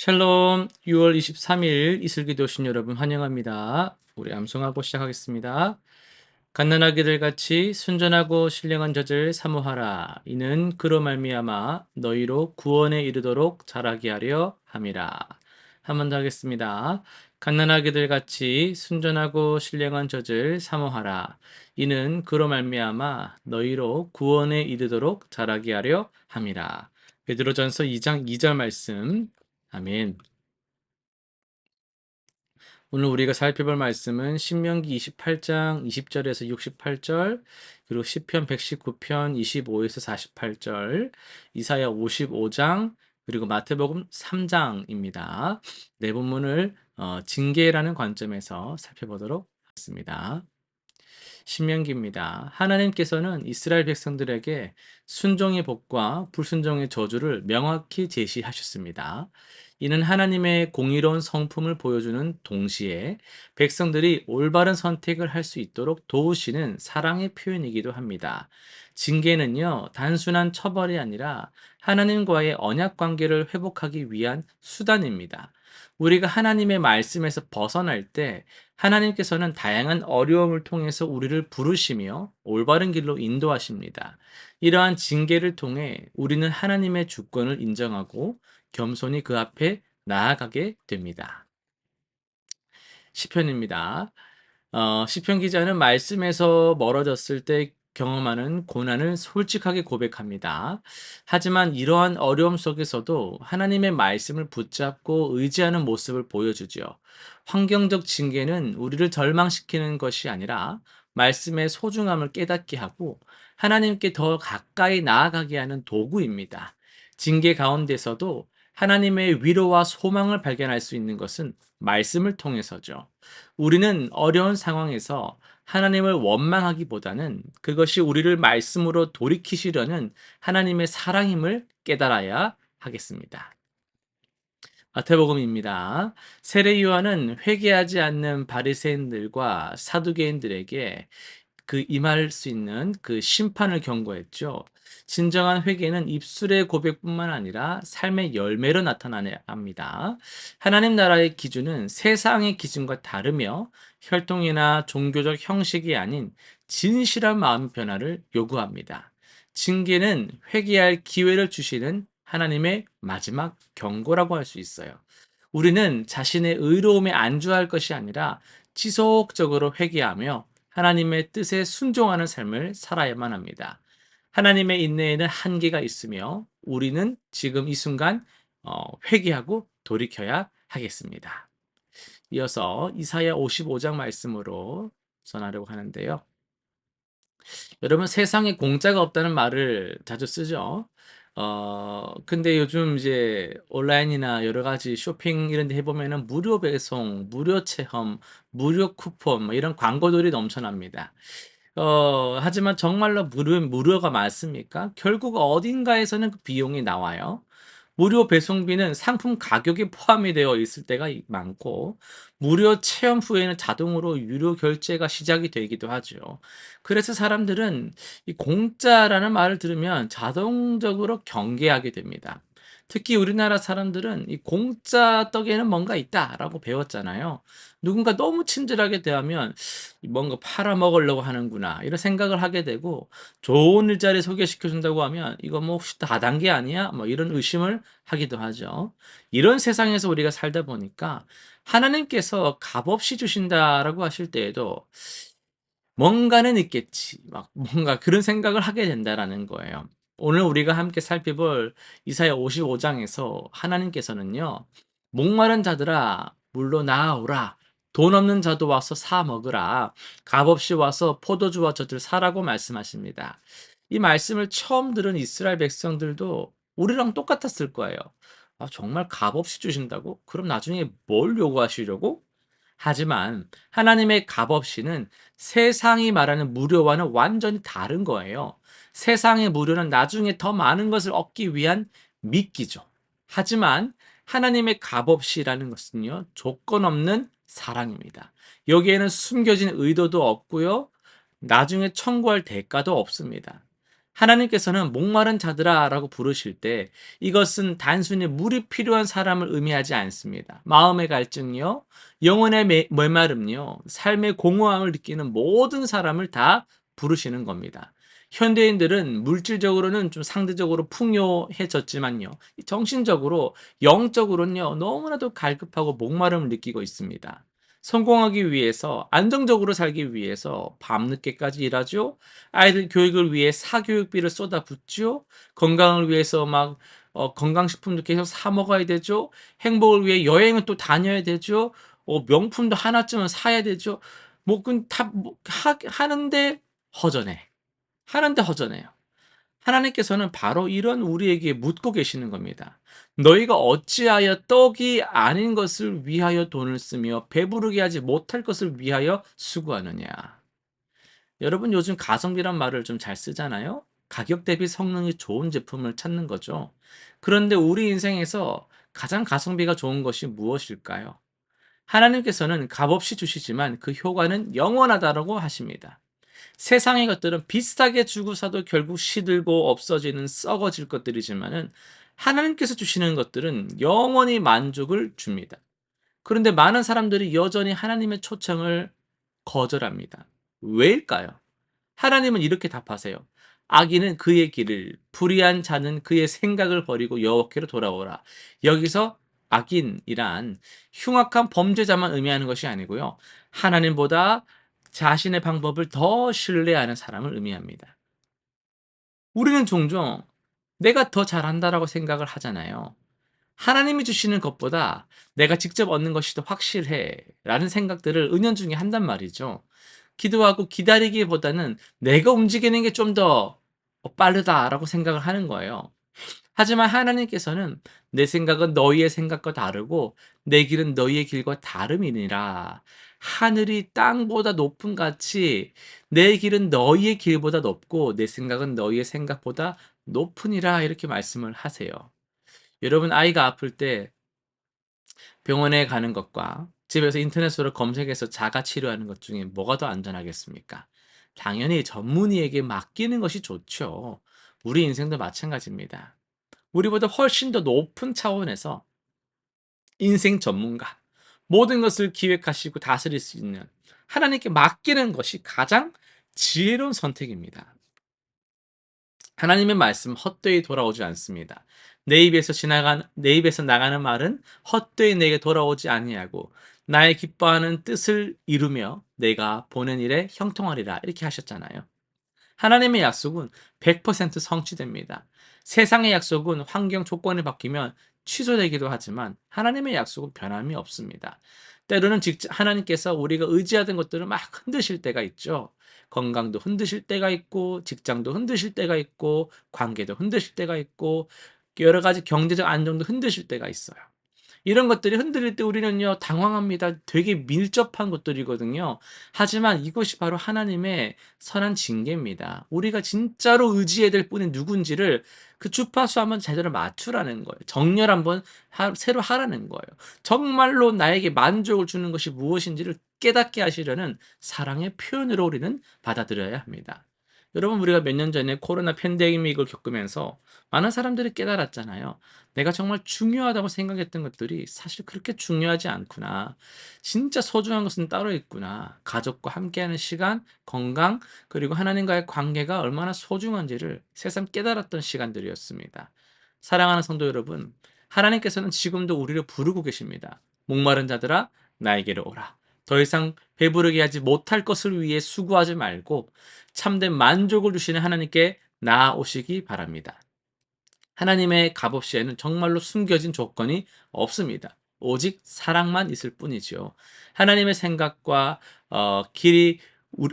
샬롬, 6월 23일 이슬기도 오신 여러분 환영합니다. 우리 암송하고 시작하겠습니다. 갓난아기들 같이 순전하고 신령한 젖을 사모하라. 이는 그로 말미암아 너희로 구원에 이르도록 자라게 하려 함이라. 한 번 더 하겠습니다. 갓난아기들 같이 순전하고 신령한 젖을 사모하라. 이는 그로 말미암아 너희로 구원에 이르도록 자라게 하려 함이라. 베드로전서 2장 2절 말씀. 아멘. 오늘 우리가 살펴볼 말씀은 신명기 28장 20절에서 68절, 그리고 시편 119편 25에서 48절, 이사야 55장, 그리고 마태복음 3장입니다. 네 본문을 징계라는 관점에서 살펴보도록 하겠습니다. 신명기입니다. 하나님께서는 이스라엘 백성들에게 순종의 복과 불순종의 저주를 명확히 제시하셨습니다. 이는 하나님의 공의로운 성품을 보여주는 동시에 백성들이 올바른 선택을 할 수 있도록 도우시는 사랑의 표현이기도 합니다. 징계는요, 단순한 처벌이 아니라 하나님과의 언약 관계를 회복하기 위한 수단입니다. 우리가 하나님의 말씀에서 벗어날 때 하나님께서는 다양한 어려움을 통해서 우리를 부르시며 올바른 길로 인도하십니다. 이러한 징계를 통해 우리는 하나님의 주권을 인정하고 겸손히 그 앞에 나아가게 됩니다. 시편입니다. 시편 기자는 말씀에서 멀어졌을 때 경험하는 고난을 솔직하게 고백합니다. 하지만 이러한 어려움 속에서도 하나님의 말씀을 붙잡고 의지하는 모습을 보여주죠. 환경적 징계는 우리를 절망시키는 것이 아니라 말씀의 소중함을 깨닫게 하고 하나님께 더 가까이 나아가게 하는 도구입니다. 징계 가운데서도 하나님의 위로와 소망을 발견할 수 있는 것은 말씀을 통해서죠. 우리는 어려운 상황에서 하나님을 원망하기보다는 그것이 우리를 말씀으로 돌이키시려는 하나님의 사랑임을 깨달아야 하겠습니다. 마태복음입니다. 세례 요한은 회개하지 않는 바리새인들과 사두개인들에게 임할 수 있는 그 심판을 경고했죠. 진정한 회개는 입술의 고백뿐만 아니라 삶의 열매로 나타나야 합니다. 하나님 나라의 기준은 세상의 기준과 다르며 혈통이나 종교적 형식이 아닌 진실한 마음 변화를 요구합니다. 징계는 회개할 기회를 주시는 하나님의 마지막 경고라고 할 수 있어요. 우리는 자신의 의로움에 안주할 것이 아니라 지속적으로 회개하며 하나님의 뜻에 순종하는 삶을 살아야만 합니다. 하나님의 인내에는 한계가 있으며 우리는 지금 이 순간 회개하고 돌이켜야 하겠습니다. 이어서 이사야 55장 말씀으로 전하려고 하는데요. 여러분, 세상에 공짜가 없다는 말을 자주 쓰죠. 근데 요즘 이제 온라인이나 여러 가지 쇼핑 이런 데 해보면은 무료 배송, 무료 체험, 무료 쿠폰, 뭐 이런 광고들이 넘쳐납니다. 하지만 정말로 무료가 맞습니까? 결국 어딘가에서는 그 비용이 나와요. 무료 배송비는 상품 가격에 포함이 되어 있을 때가 많고, 무료 체험 후에는 자동으로 유료 결제가 시작이 되기도 하죠. 그래서 사람들은 이 공짜라는 말을 들으면 자동적으로 경계하게 됩니다. 특히 우리나라 사람들은 이 공짜 떡에는 뭔가 있다라고 배웠잖아요. 누군가 너무 친절하게 대하면 뭔가 팔아먹으려고 하는구나 이런 생각을 하게 되고, 좋은 일자리 소개시켜 준다고 하면 이거 뭐 혹시 다단계 아니야? 뭐 이런 의심을 하기도 하죠. 이런 세상에서 우리가 살다 보니까 하나님께서 값없이 주신다라고 하실 때에도 뭔가는 있겠지. 막 뭔가 그런 생각을 하게 된다라는 거예요. 오늘 우리가 함께 살펴볼 이사야 55장에서 하나님께서는요, 목마른 자들아 물로 나아오라. 돈 없는 자도 와서 사 먹으라. 값없이 와서 포도주와 젖을 사라고 말씀하십니다. 이 말씀을 처음 들은 이스라엘 백성들도 우리랑 똑같았을 거예요. 아, 정말 값없이 주신다고? 그럼 나중에 뭘 요구하시려고? 하지만 하나님의 값없이는 세상이 말하는 무료와는 완전히 다른 거예요. 세상의 무료는 나중에 더 많은 것을 얻기 위한 미끼죠. 하지만 하나님의 값없이라는 것은요, 조건 없는 사랑입니다. 여기에는 숨겨진 의도도 없고요, 나중에 청구할 대가도 없습니다. 하나님께서는 목마른 자들아라고 부르실 때 이것은 단순히 물이 필요한 사람을 의미하지 않습니다. 마음의 갈증요, 영혼의 메마름요, 삶의 공허함을 느끼는 모든 사람을 다 부르시는 겁니다. 현대인들은 물질적으로는 좀 상대적으로 풍요해졌지만요, 정신적으로, 영적으로는요, 너무나도 갈급하고 목마름을 느끼고 있습니다. 성공하기 위해서, 안정적으로 살기 위해서 밤늦게까지 일하죠. 아이들 교육을 위해 사교육비를 쏟아붓죠. 건강을 위해서 막 건강식품도 계속 사 먹어야 되죠. 행복을 위해 여행은 또 다녀야 되죠. 명품도 하나쯤은 사야 되죠. 뭐 그 다 뭐 하는데 허전해. 하는데 허전해요. 하나님께서는 바로 이런 우리에게 묻고 계시는 겁니다. "너희가 어찌하여 떡이 아닌 것을 위하여 돈을 쓰며 배부르게 하지 못할 것을 위하여 수고하느냐." 여러분 요즘 가성비란 말을 좀 잘 쓰잖아요. 가격 대비 성능이 좋은 제품을 찾는 거죠. 그런데 우리 인생에서 가장 가성비가 좋은 것이 무엇일까요? 하나님께서는 값없이 주시지만 그 효과는 영원하다라고 하십니다. 세상의 것들은 비싸게 주고 사도 결국 시들고 없어지는 썩어질 것들이지만은 하나님께서 주시는 것들은 영원히 만족을 줍니다. 그런데 많은 사람들이 여전히 하나님의 초청을 거절합니다. 왜일까요? 하나님은 이렇게 답하세요. 악인은 그의 길을, 불의한 자는 그의 생각을 버리고 여호와께로 돌아오라. 여기서 악인이란 흉악한 범죄자만 의미하는 것이 아니고요. 하나님보다 자신의 방법을 더 신뢰하는 사람을 의미합니다. 우리는 종종 내가 더 잘한다라고 생각을 하잖아요. 하나님이 주시는 것보다 내가 직접 얻는 것이 더 확실해 라는 생각들을 은연중에 한단 말이죠. 기도하고 기다리기보다는 내가 움직이는 게 좀 더 빠르다라고 생각을 하는 거예요. 하지만 하나님께서는 내 생각은 너희의 생각과 다르고 내 길은 너희의 길과 다름이니라. 하늘이 땅보다 높음 같이 내 길은 너희의 길보다 높고 내 생각은 너희의 생각보다 높으니라. 이렇게 말씀을 하세요. 여러분 아이가 아플 때 병원에 가는 것과 집에서 인터넷으로 검색해서 자가 치료하는 것 중에 뭐가 더 안전하겠습니까? 당연히 전문의에게 맡기는 것이 좋죠. 우리 인생도 마찬가지입니다. 우리보다 훨씬 더 높은 차원에서 인생 전문가, 모든 것을 기획하시고 다스릴 수 있는 하나님께 맡기는 것이 가장 지혜로운 선택입니다. 하나님의 말씀 헛되이 돌아오지 않습니다. 내 입에서 나가는 말은 헛되이 내게 돌아오지 아니하고 나의 기뻐하는 뜻을 이루며 내가 보낸 일에 형통하리라 이렇게 하셨잖아요. 하나님의 약속은 100% 성취됩니다. 세상의 약속은 환경 조건이 바뀌면 취소되기도 하지만 하나님의 약속은 변함이 없습니다. 때로는 하나님께서 우리가 의지하던 것들을 막 흔드실 때가 있죠. 건강도 흔드실 때가 있고, 직장도 흔드실 때가 있고, 관계도 흔드실 때가 있고, 여러 가지 경제적 안정도 흔드실 때가 있어요. 이런 것들이 흔들릴 때 우리는요, 당황합니다. 되게 밀접한 것들이거든요. 하지만 이것이 바로 하나님의 선한 징계입니다. 우리가 진짜로 의지해야 될 분이 누군지를 그 주파수 한번 제대로 맞추라는 거예요. 정렬 한번 새로 하라는 거예요. 정말로 나에게 만족을 주는 것이 무엇인지를 깨닫게 하시려는 사랑의 표현으로 우리는 받아들여야 합니다. 여러분, 우리가 몇 년 전에 코로나 팬데믹을 겪으면서 많은 사람들이 깨달았잖아요. 내가 정말 중요하다고 생각했던 것들이 사실 그렇게 중요하지 않구나. 진짜 소중한 것은 따로 있구나. 가족과 함께하는 시간, 건강, 그리고 하나님과의 관계가 얼마나 소중한지를 새삼 깨달았던 시간들이었습니다. 사랑하는 성도 여러분, 하나님께서는 지금도 우리를 부르고 계십니다. 목마른 자들아, 나에게로 오라. 더 이상 배부르게 하지 못할 것을 위해 수고하지 말고 참된 만족을 주시는 하나님께 나아오시기 바랍니다. 하나님의 값없이에는 정말로 숨겨진 조건이 없습니다. 오직 사랑만 있을 뿐이죠. 하나님의 생각과 길이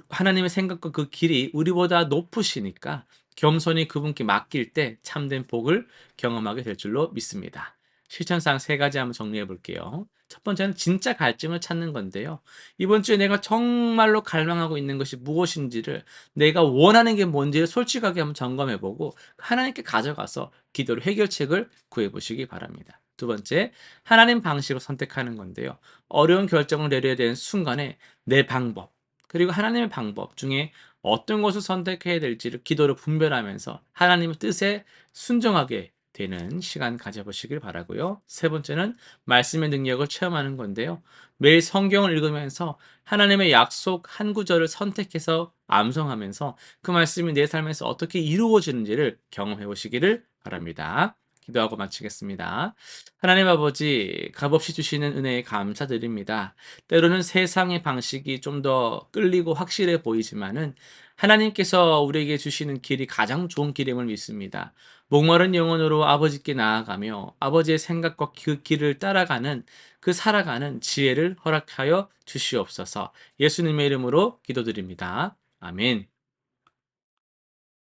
하나님의 생각과 그 길이 우리보다 높으시니까 겸손히 그분께 맡길 때 참된 복을 경험하게 될 줄로 믿습니다. 실천상 세 가지 한번 정리해 볼게요. 첫 번째는 진짜 갈증을 찾는 건데요. 이번 주에 내가 정말로 갈망하고 있는 것이 무엇인지를 내가 원하는 게 뭔지를 솔직하게 한번 점검해 보고 하나님께 가져가서 기도로 해결책을 구해 보시기 바랍니다. 두 번째, 하나님 방식을 선택하는 건데요. 어려운 결정을 내려야 되는 순간에 내 방법, 그리고 하나님의 방법 중에 어떤 것을 선택해야 될지를 기도로 분별하면서 하나님의 뜻에 순종하게 되는 시간 가져보시길 바라고요. 세 번째는 말씀의 능력을 체험하는 건데요. 매일 성경을 읽으면서 하나님의 약속 한 구절을 선택해서 암송하면서 그 말씀이 내 삶에서 어떻게 이루어지는지를 경험해 보시기를 바랍니다. 기도하고 마치겠습니다. 하나님 아버지, 값없이 주시는 은혜에 감사드립니다. 때로는 세상의 방식이 좀 더 끌리고 확실해 보이지만은 하나님께서 우리에게 주시는 길이 가장 좋은 길임을 믿습니다. 목마른 영혼으로 아버지께 나아가며 아버지의 생각과 그 길을 따라가는 그 살아가는 지혜를 허락하여 주시옵소서. 예수님의 이름으로 기도드립니다. 아멘.